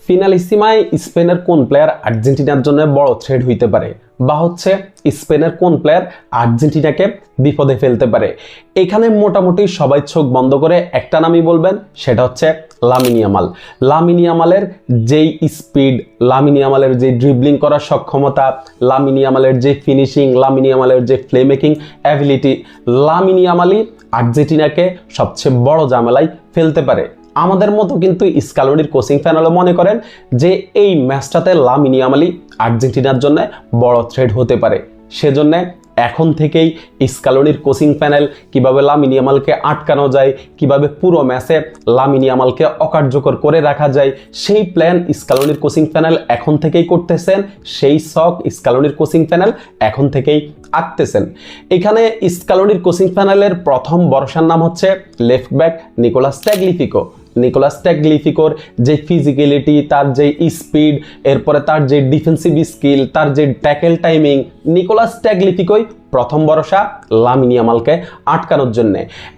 ফিনালিসিমায় স্পেনের কোন প্লেয়ার আর্জেন্টিনার জন্য বড় থ্রেট হইতে পারে, বা হচ্ছে স্পেনের কোন প্লেয়ার আর্জেন্টিনাকে বিপদে ফেলতে পারে? এখানে মোটামুটি সবাই চোখ বন্ধ করে একটা নামই বলবেন, সেটা হচ্ছে লামিন ইয়ামাল। লামিন ইয়ামালের যেই স্পিড, লামিন ইয়ামালের যে ড্রিবলিং করার সক্ষমতা, লামিন ইয়ামালের যে ফিনিশিং, লামিন ইয়ামালের যে প্লেমেকিং অ্যাবিলিটি, লামিন ইয়ামালই আর্জেন্টিনাকে সবচেয়ে বড় ঝামেলায় ফেলতে পারে। আমাদের মতো কিন্তু স্কালোনির কোচিং প্যানেলও মনে করেন যে এই ম্যাচটাতে লামিন ইয়ামালই আর্জেন্টিনার জন্য বড় থ্রেট হতে পারে। সেজন্য এখন থেকেই স্কালোনির কোচিং প্যানেল কিভাবে লামিন ইয়ামালকে আটকানো যায়, কিভাবে পুরো ম্যাচে লামিন ইয়ামালকে অকার্যকর করে রাখা যায়, সেই প্ল্যান স্কালোনির কোচিং প্যানেল এখন থেকেই করতেছেন, সেই শখ স্কালোনির কোচিং প্যানেল এখন থেকেই আঁকতেছেন। এখানে স্কালোনির কোচিং প্যানেলের প্রথম ভরসার নাম হচ্ছে লেফট ব্যাক নিকোলাস ট্যাগলিফিকো। নিকোলাস ট্যাগলিফিকোর যে ফিজিক্যালিটি, তার যে স্পিড, এরপরে তার যে ডিফেন্সিভ স্কিল, তার যে ট্যাকেল টাইমিং, নিকোলাস ট্যাগলিফিকোই প্রথম ভরসা লামিন ইয়ামালকে আটকানোর জন্য।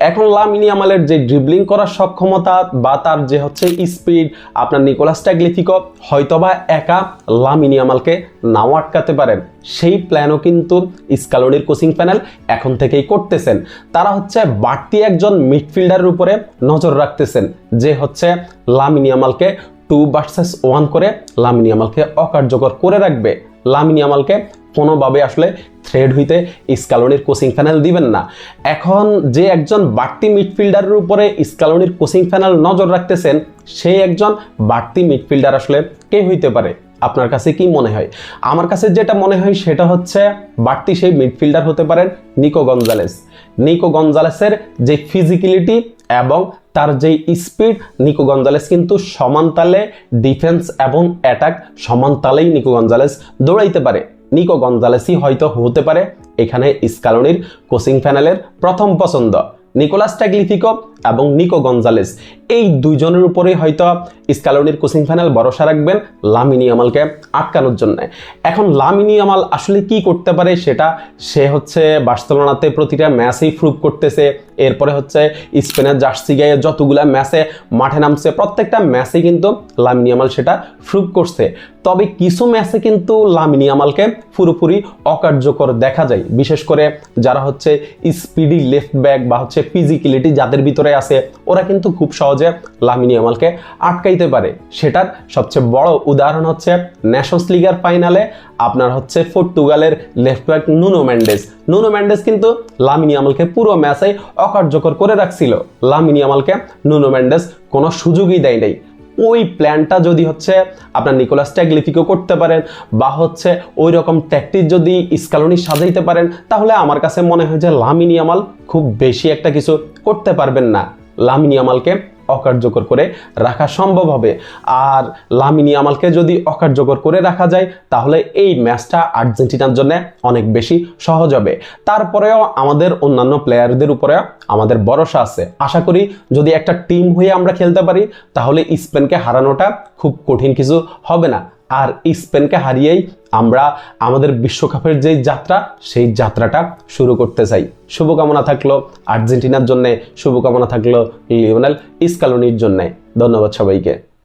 এখন লামিন ইয়ামালের যে ড্রিবলিং করার সক্ষমতা বা তার যে হচ্ছে স্পিড, আপনার নিকোলাস ট্যাগলিফিকো হয়তোবা একা লামিন ইয়ামালকে নাও আটকাতে পারেন। সেই প্ল্যানও কিন্তু স্কালোনির কোচিং প্যানেল এখন থেকেই করতেছেন। তারা হচ্ছে বাড়তি একজন মিডফিল্ডারের উপরে নজর রাখতেছেন, যে হচ্ছে লামিন ইয়ামালকে 2 ভার্সেস 1 করে লামিন ইয়ামালকে অকার্যকর করে রাখবে। লামিন ইয়ামালকে কোনোভাবে আসলে থ্রেড হইতে স্কালোনির কোচিং প্যানেল দিবেন না। এখন যে একজন বাড়তি মিডফিল্ডারের উপরে স্কালোনির কোচিং প্যানেল নজর রাখতেছেন, সেই একজন বাড়তি মিডফিল্ডার আসলে কে হইতে পারে? আপনার কাছে কি মনে হয়? আমার কাছে যেটা মনে হয় সেটা হচ্ছে বাড়তি সেই মিডফিল্ডার হতে পারেন নিকো গঞ্জালেস। নিকো গঞ্জালেসের যে ফিজিক্যালিটি এবং তার যে স্পিড, নিকো গঞ্জালেস কিন্তু সমান তালে ডিফেন্স এবং অ্যাটাক সমান তালেই নিকো গঞ্জালেস দৌড়াইতে পারে। নিকো গঞ্জালেসই হয়তো হতে পারে এখানে স্কালোনির কোচিং প্যানেলের প্রথম পছন্দ। নিকোলাস ট্যাগলিফিকো এবং নিকো গঞ্জালেস এই দুইজনের উপরেই হয়তো স্কালোনির কোচিং প্যানেল ভরসা রাখবেন লামিন ইয়ামালকে আটকানোর জন্য। এখন লামিন ইয়ামাল আসলে কি করতে পারে সেটা সে হচ্ছে বার্সেলোনাতে প্রতিটা ম্যাচেই প্রুভ করতেছে। এরপরে হচ্ছে স্পেনের জার্সি গায়ে যতগুলা ম্যাচে মাঠে নামছে, প্রত্যেকটা ম্যাচে কিন্তু লামিন ইয়ামাল সেটা প্রুভ করছে। তবে কিছু ম্যাচে কিন্তু লামিন ইয়ামালকে পুরোপুরি অকার্যকর দেখা যায়, বিশেষ করে যারা হচ্ছে স্পিডি লেফট ব্যাক বা হচ্ছে ফিজিক্যালিটি যাদের ভিতরে আছে, ওরা কিন্তু খুব সহজে লামিন ইয়ামালকে আটকাইতে পারে। সেটার সবচেয়ে বড় উদাহরণ হচ্ছে নেশনস লিগার ফাইনালে আপনার হচ্ছে পর্তুগালের left back Nuno Mendes. Nuno Mendes কিন্তু লামিন ইয়ামালকে পুরো ম্যাচে অকার্যকর করে রাখছিল। লামিন ইয়ামালকে নুনো মেন্ডেস কোনো সুযোগই দেয় নাই। ওই প্ল্যানটা যদি হচ্ছে আপনার নিকোলাস ট্যাগলিফিকো করতে পারেন বা হচ্ছে ওই রকম ট্যাকটিক যদি স্কালোনি সাজাইতে পারেন, তাহলে আমার কাছে মনে হয় যে লামিন ইয়ামাল খুব বেশি একটা কিছু করতে পারবেন না। লামিন ইয়ামালকে অকার্যকর করে রাখা সম্ভব হবে। আর লামিন ইয়ামালকে যদি অকার্যকর করে রাখা যায়, তাহলে এই ম্যাচটা আর্জেন্টিনার জন্য অনেক বেশি সহজ হবে। তারপরেও আমাদের অন্যান্য প্লেয়ারদের উপরে আমাদের ভরসা আছে। আশা করি যদি একটা টিম হয়ে আমরা খেলতে পারি, তাহলে স্পেনকে হারানোটা খুব কঠিন কিছু হবে না। আর স্পেনকে হারিয়েই আমরা আমাদের বিশ্বকাপের যে যাত্রা, সেই যাত্রাটা শুরু করতে চাই। শুভকামনা থাকলো আর্জেন্টিনার জন্য, শুভকামনা থাকলো লিওনেল স্কালোনির জন্য। ধন্যবাদ সবাইকে।